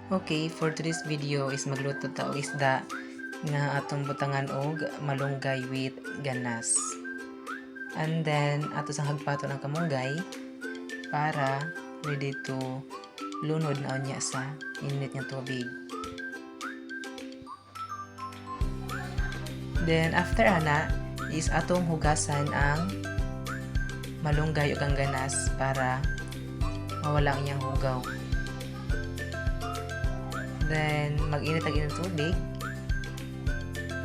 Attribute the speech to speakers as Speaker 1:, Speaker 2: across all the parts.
Speaker 1: Okay, for today's video is magluto ta og isda nga atong butangan og malunggay with ganas. And then ato sang hagpato ng kamunggay para ready to lunod na unya sa init nga tubig. Then after ana is atong hugasan ang malunggay ug ang ganas para mawala ang iyang hugaw. Then, mag-init ang init tubig.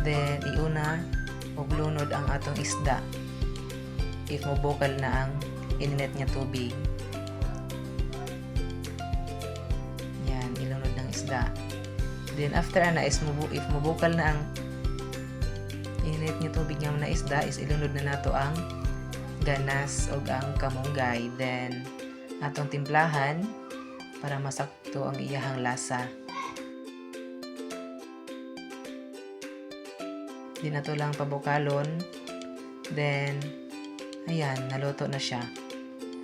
Speaker 1: Then, iuna og lunod ang atong isda. If mubukal na ang init nga tubig. Yan, ilunod ng isda. Then, after ana is if mubukal na ang init nga tubig nga na isda, is ilunod na nato ang ganas o ang kamunggay. Then, atong timplahan para masakto ang iyahang lasa. Di na to lang pabukalon. Then, ayan, naluto na siya.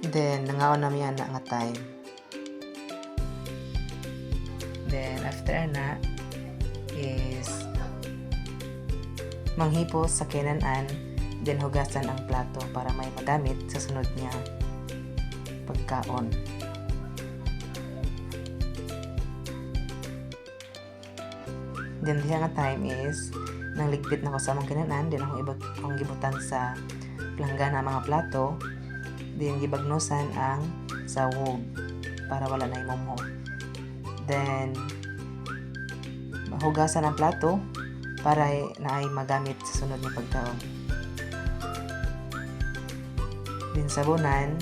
Speaker 1: Then, nangaon namin yan na nga time. Then, after na is manghipos sa kinanan. Then, hugasan ang plato para may magamit sa sunod niya pagkaon. Then, diya nga time is nang ligpit na ko sa among kinanan, din akong gibutan sa planggana mga plato, din gibagnosan ang sawog para wala na imumho. Then hugasan ang plato para na ay magamit sa sunod na pagkaon. Din sabunan,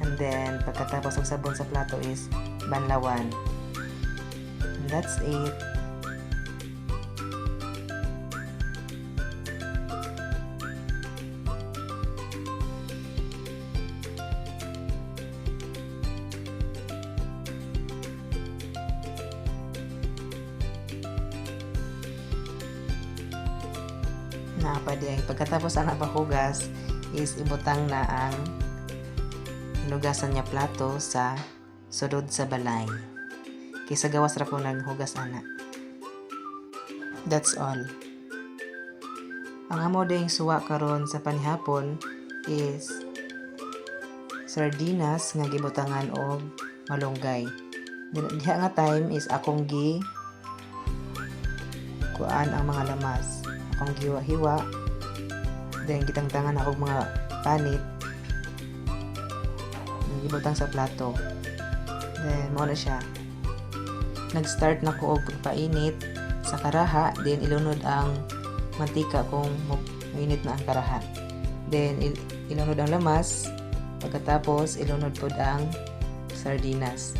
Speaker 1: and then pagkatapos og sabon sa plato is banlawan. And that's it. Napadiyay. Pagkatapos ang napahugas is ibutang na ang hinugasan niya plato sa sudod sa balay. Kaysa gawas ra ko naghugas ana. That's all. Ang amo ding suwa karon sa panihapon is sardinas nga gibutangan og malunggay. Diha nga time is akong kuan ang mga lamas. Akong hiwa-hiwa. Then gitangtangan ako mga panit. Gibutang sa plato. Then mo na siya. Nag-start na ko og pagpainit sa karaha. Then ilunod ang mantika kung mainit na ang karaha. Then ilunod ang lamas. Pagkatapos ilunod pod ang sardinas.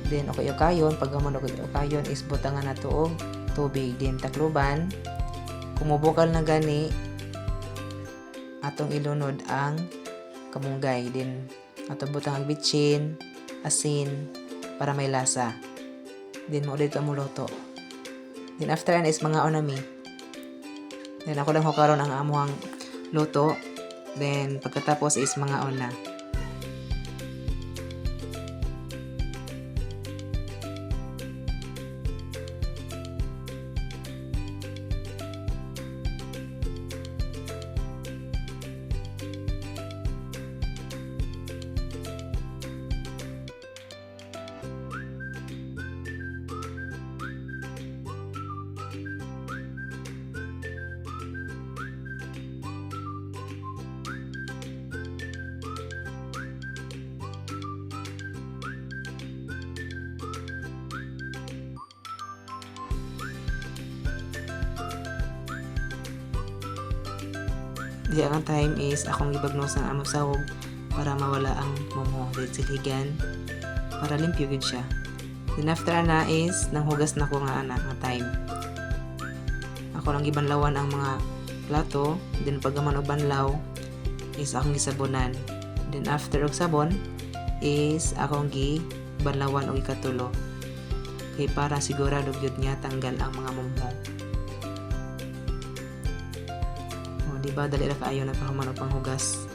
Speaker 1: Then okay-okayon. Pag gamon okay-okayon is butangan na to og tubig. Din takluban. Kumubukal na gani, atong ilunod ang kamunggay. Din atong butang ang bitchin, asin para may lasa. Din mo ulit ang muluto. Din after an is mga onami. Then ako lang hukaron ang amuhang luto. Then pagkatapos is mga ona. Di ang time is akong gibagnos ang among sawog para mawala ang momo dahil siligan para limpyo gid siya. Then after ana is nanghugas na ko nga ana nga time. Ako lang gibanlawan ang mga plato, then paggaman og banlaw is akong gisabonan. Then after og sabon is akong gibanlawan og ikatulo. Kay para sigurado gyud niya tanggal ang mga momo. Diba dali ra kaayo nagpahuman og panghugas.